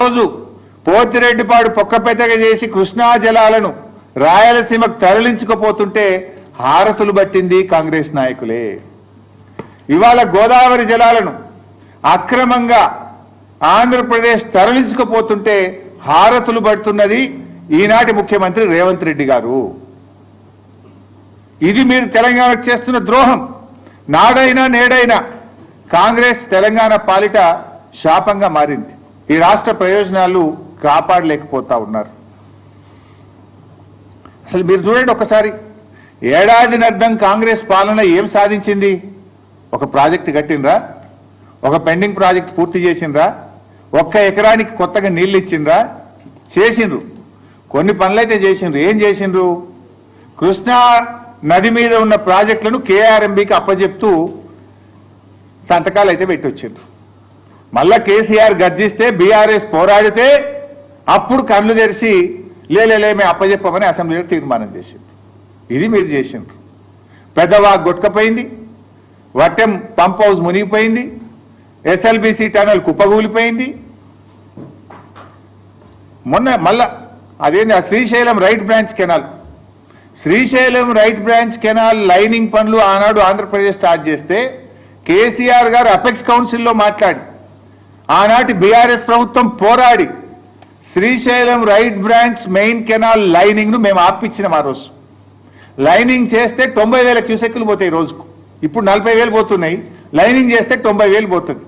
రోజు పోతిరెడ్డిపాడు పొక్కపెద్దగా చేసి కృష్ణా జలాలను రాయలసీమకు తరలించుకుపోతుంటే హారతులు పట్టింది కాంగ్రెస్ నాయకులే. ఇవాళ గోదావరి జలాలను అక్రమంగా ఆంధ్రప్రదేశ్ తరలించుకుపోతుంటే హారతులు పడుతున్నది ఈనాటి ముఖ్యమంత్రి రేవంత్ రెడ్డి గారు. ఇది మీరు తెలంగాణకు చేస్తున్న ద్రోహం. నాడైనా నేడైనా కాంగ్రెస్ తెలంగాణ పాలిట శాపంగా మారింది. ఈ రాష్ట్ర ప్రయోజనాలు కాపాడలేకపోతా ఉన్నారు. అసలు మీరు చూడండి ఒకసారి, ఏడాదినర్థం కాంగ్రెస్ పాలన ఏం సాధించింది? ఒక ప్రాజెక్టు కట్టినరా? ఒక పెండింగ్ ప్రాజెక్ట్ పూర్తి చేసిండ్రా? ఒక్క ఎకరానికి కొత్తగా నీళ్ళు ఇచ్చిండ్రా? చేసిండ్రు. కొన్ని పనులైతే చేసిండ్రు. ఏం చేసిండ్రు? కృష్ణా నది మీద ఉన్న ప్రాజెక్టులను కేఆర్ఎంబీకి అప్పచెప్తూ సంతకాలు అయితే పెట్టొచ్చిండ్రు. మళ్ళా కేసీఆర్ గర్జిస్తే, బీఆర్ఎస్ పోరాడితే అప్పుడు కళ్ళు తెరిచి లేలే మేము అప్పచెప్పమని అసెంబ్లీలో తీర్మానం చేసింది. ఇది మీరు చేసిండ్రు. పెద్దవాగు కొట్టుకపోయింది, వట్టెం పంప్ హౌస్ మునిగిపోయింది, ఎస్ఎల్బీసీ టనల్ కుప్పగూలిపోయింది. మొన్న మళ్ళా అదేంటి Srisailam right branch canal, Srisailam right branch canal lining పనులు ఆనాడు ఆంధ్రప్రదేశ్ స్టార్ట్ చేస్తే కేసీఆర్ గారు అపెక్స్ కౌన్సిల్లో మాట్లాడి ఆనాటి బీఆర్ఎస్ ప్రభుత్వం పోరాడి Srisailam right branch main canal lining ను మేము ఆపిచ్చినాం. ఆ రోజు లైనింగ్ చేస్తే 90,000 క్యూసెక్లు పోతాయి రోజుకు. ఇప్పుడు 40,000 పోతున్నాయి. లైనింగ్ చేస్తే 90,000 పోతుంది.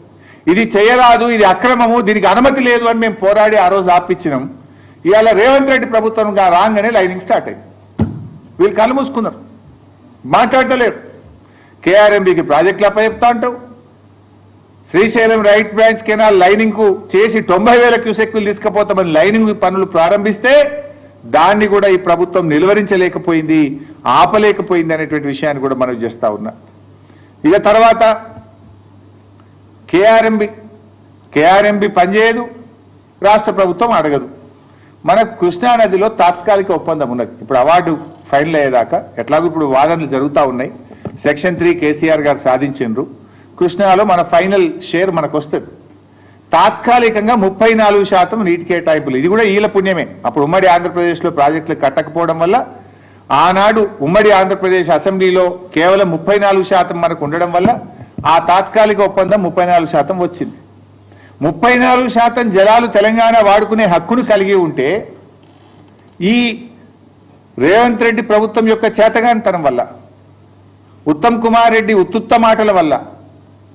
ఇది చేయరాదు, ఇది అక్రమము, దీనికి అనుమతి లేదు అని మేము పోరాడి ఆ రోజు ఆపిచ్చినాం. ఇవాళ రేవంత్ రెడ్డి ప్రభుత్వం రాగానే లైనింగ్ స్టార్ట్ అయింది. వీళ్ళు కళ్ళు మూసుకున్నారు, మాట్లాడతలేరు. కేఆర్ఎంబీకి ప్రాజెక్టులు అప్పచెప్తా అంటావు, Srisailam right branch canal lining కు చేసి 90,000 క్యూసెక్లు తీసుకుపోతామని లైనింగ్ పనులు ప్రారంభిస్తే దాన్ని కూడా ఈ ప్రభుత్వం నిలువరించలేకపోయింది, ఆపలేకపోయింది అనేటువంటి విషయాన్ని కూడా మనం చేస్తా ఉన్నా. ఇక తర్వాత కేఆర్ఎంబీ పనిచేయదు, రాష్ట్ర ప్రభుత్వం అడగదు. మనకు కృష్ణానదిలో తాత్కాలిక ఒప్పందం ఉన్నది. ఇప్పుడు అవార్డు ఫైనల్ అయ్యేదాకా ఎట్లాగో ఇప్పుడు వాదనలు జరుగుతూ ఉన్నాయి. సెక్షన్ 3 కేసీఆర్ గారు సాధించిండ్రు. కృష్ణాలో మన ఫైనల్ షేర్ మనకు వస్తుంది. తాత్కాలికంగా 34% నీటి కేటాయింపులు. ఇది కూడా ఈల పుణ్యమే. అప్పుడు ఉమ్మడి ఆంధ్రప్రదేశ్లో ప్రాజెక్టులు కట్టకపోవడం వల్ల ఆనాడు ఉమ్మడి ఆంధ్రప్రదేశ్ అసెంబ్లీలో కేవలం 34% మనకు ఉండడం వల్ల ఆ తాత్కాలిక ఒప్పందం 34% వచ్చింది. 34% జలాలు తెలంగాణ వాడుకునే హక్కును కలిగి ఉంటే ఈ రేవంత్ రెడ్డి ప్రభుత్వం యొక్క చేతగానితనం వల్ల, ఉత్తమ్ కుమార్ రెడ్డి ఉత్తుత్త మాటల వల్ల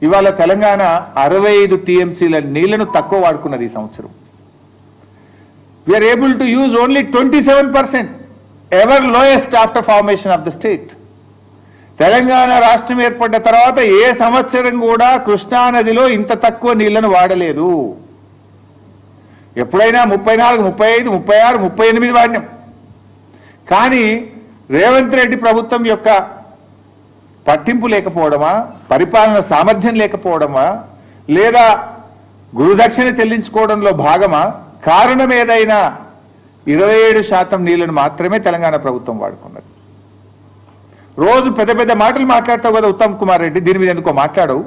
ఇవాళ తెలంగాణ 65 టీఎంసీల నీళ్లను తక్కువ వాడుకున్నది ఈ సంవత్సరం. We are able to use only 27%, ever lowest after formation of the state. Telangana రాష్ట్రం ఏర్పడ్డ తర్వాత ఏ సంవత్సరం కూడా కృష్ణా నదిలో ఇంత తక్కువ నీళ్లను వాడలేదు. ఎప్పుడైనా 34, 35, 36, 38 వాడినాం. కానీ రేవంత్ రెడ్డి ప్రభుత్వం యొక్క పట్టింపు లేకపోవడమా, పరిపాలన సామర్థ్యం లేకపోవడమా, లేదా గురుదక్షిణ చెల్లించుకోవడంలో భాగమా, కారణం ఏదైనా 27% నీళ్లను మాత్రమే తెలంగాణ ప్రభుత్వం వాడుకున్నది. రోజు పెద్ద పెద్ద మాటలు మాట్లాడతావు కదా ఉత్తమ్ కుమార్ రెడ్డి, దీని మీద ఎందుకో మాట్లాడవు?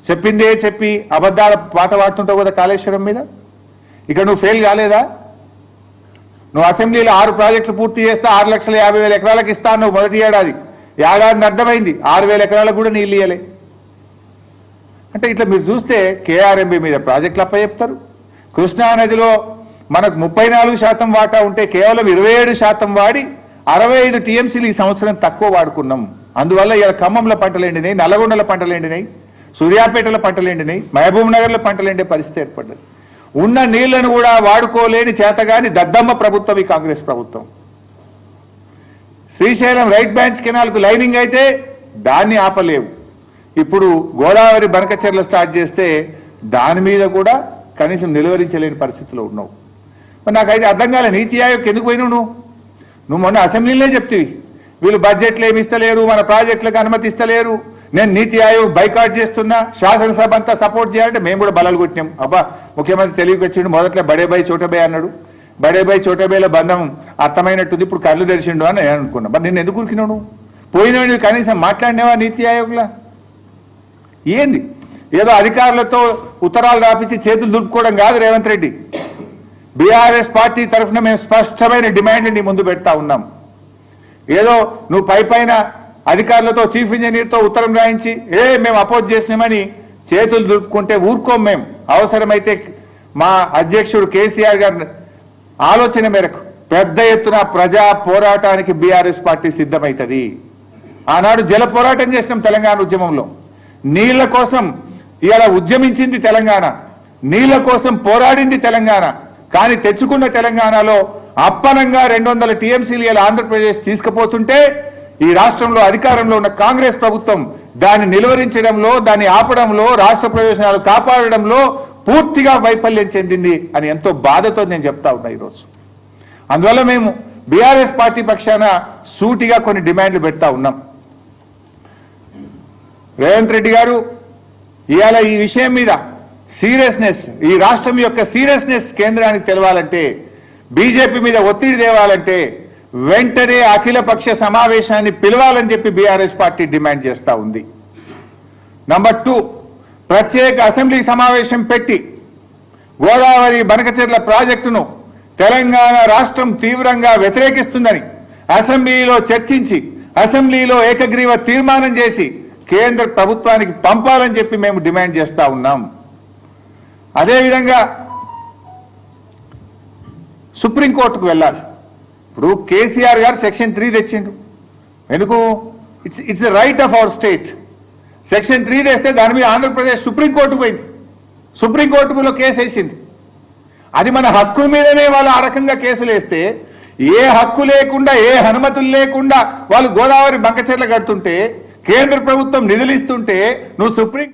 చెప్పిందే చెప్పి అబద్ధాల పాట పాడుతుంటావు కదా కాళేశ్వరం మీద. ఇక నువ్వు ఫెయిల్ కాలేదా? నువ్వు అసెంబ్లీలో 6 ప్రాజెక్టులు పూర్తి చేస్తే 6,50,000 ఎకరాలకు ఇస్తా నువ్వు మొదటి ఏడాది అర్థమైంది. 6,000 ఎకరాలకు కూడా నీళ్ళు ఇయ్యలే. అంటే ఇట్లా మీరు చూస్తే కేఆర్ఎంబీ మీద ప్రాజెక్టులు అప్పచెప్తారు. కృష్ణానదిలో మనకు 34% వాటా ఉంటే కేవలం 27% వాడి 65 టీఎంసీలు ఈ సంవత్సరం తక్కువ వాడుకున్నాం. అందువల్ల ఇలా ఖమ్మంలో పంటలు ఎండినాయి, నల్లగొండల పంటలు ఎండినాయి, సూర్యాపేటలో పంటలు ఎండినాయి, మహబూబ్ నగర్లో పంటలు ఎండే పరిస్థితి ఏర్పడ్డది. ఉన్న నీళ్లను కూడా వాడుకోలేని చేతగాని దద్దమ్మ ప్రభుత్వం ఈ కాంగ్రెస్ ప్రభుత్వం. శ్రీశైలం రైట్ బ్రాంచ్ కెనాల్కు లైనింగ్ అయితే దాన్ని ఆపలేవు. ఇప్పుడు గోదావరి బనకచెర్ల స్టార్ట్ చేస్తే దాని మీద కూడా కనీసం నిలువరించలేని పరిస్థితిలో ఉన్నావు. మరి నాకైతే అర్థం కాలే, నీతి ఆయోగ్ ఎందుకు పోయినావు నువ్వు? మొన్న అసెంబ్లీలో చెప్తివి వీళ్ళు బడ్జెట్లు ఏమి ఇస్తలేరు, మన ప్రాజెక్టులకు అనుమతి ఇస్తలేరు, నేను నీతి ఆయోగ్ బైకాట్ చేస్తున్నా, శాసనసభ అంతా సపోర్ట్ చేయాలంటే మేము కూడా బలాలు కొట్టినాం. అబ్బా ముఖ్యమంత్రి తెలివికి వచ్చిండు, మొదట్లో బడేబాయి చోటబాయ్ అన్నాడు, బడేబాయి చోటబాయ్ల బంధం అర్థమైనట్టుంది, ఇప్పుడు కళ్ళు తెరిచిండు అని నేను అనుకున్నా. మరి నేను ఎందుకు ఉరికినావు? పోయినాడు కనీసం మాట్లాడినావా నీతి ఆయోగ్లా? ఏంది ఏదో అధికారులతో ఉత్తరాలు రాపించి చేతులు దులుపుకోవడం కాదు రేవంత్ రెడ్డి. బీఆర్ఎస్ పార్టీ తరఫున మేము స్పష్టమైన డిమాండ్ నీ ముందు పెడతా ఉన్నాం. ఏదో నువ్వు పైన అధికారులతో చీఫ్ ఇంజనీర్తో ఉత్తరం రాయించి మేము అపోజ్ చేసినామని చేతులు దులుపుకుంటే ఊరుకోం. మేము అవసరమైతే మా అధ్యక్షుడు కేసీఆర్ గారి ఆలోచన మేరకు పెద్ద ఎత్తున ప్రజా పోరాటానికి బీఆర్ఎస్ పార్టీ సిద్ధమవుతుంది. ఆనాడు జల పోరాటం చేసినాం తెలంగాణ ఉద్యమంలో. నీళ్ల కోసం ఇలా ఉద్యమించింది తెలంగాణ, నీళ్ల కోసం పోరాడింది తెలంగాణ. కానీ తెచ్చుకున్న తెలంగాణలో అప్పనంగా 200 టీఎంసీలు ఇలా ఆంధ్రప్రదేశ్ తీసుకుపోతుంటే ఈ రాష్ట్రంలో అధికారంలో ఉన్న కాంగ్రెస్ ప్రభుత్వం దాన్ని నిలువరించడంలో, దాన్ని ఆపడంలో, రాష్ట్ర ప్రయోజనాలు కాపాడడంలో పూర్తిగా వైఫల్యం చెందింది అని ఎంతో బాధతో నేను చెప్తా ఉన్నా ఈరోజు. అందువల్ల మేము బీఆర్ఎస్ పార్టీ పక్షాన సూటిగా కొన్ని డిమాండ్లు పెడతా ఉన్నాం. రేవంత్ రెడ్డి గారు ఇవాళ ఈ విషయం మీద సీరియస్నెస్, ఈ రాష్ట్రం యొక్క సీరియస్నెస్ కేంద్రానికి తెలవాలంటే, బీజేపీ మీద ఒత్తిడి తేవాలంటే వెంటనే అఖిలపక్ష సమావేశాన్ని పిలవాలని చెప్పి బీఆర్ఎస్ పార్టీ డిమాండ్ చేస్తూ ఉంది. నంబర్ 2, ప్రత్యేక అసెంబ్లీ సమావేశం పెట్టి గోదావరి బనకచెర్ల ప్రాజెక్టును తెలంగాణ రాష్ట్రం తీవ్రంగా వ్యతిరేకిస్తుందని అసెంబ్లీలో చర్చించి అసెంబ్లీలో ఏకగ్రీవ తీర్మానం చేసి కేంద్ర ప్రభుత్వానికి పంపాలని చెప్పి మేము డిమాండ్ చేస్తూ ఉన్నాం. అదేవిధంగా సుప్రీంకోర్టుకు వెళ్ళాలి. ఇప్పుడు కేసీఆర్ గారు సెక్షన్ 3 తెచ్చిండు. ఎందుకు? It's the right of our state. Section 3 తెస్తే దాని మీద ఆంధ్రప్రదేశ్ సుప్రీంకోర్టుకు పోయింది, సుప్రీంకోర్టులో కేసు వేసింది. అది మన హక్కు మీదనే వాళ్ళు ఆ రకంగా కేసులు వేస్తే, ఏ హక్కు లేకుండా ఏ అనుమతులు లేకుండా వాళ్ళు గోదావరి బంకచెర్ల కడుతుంటే, కేంద్ర ప్రభుత్వం నిధులు ఇస్తుంటే నువ్వు సుప్రీం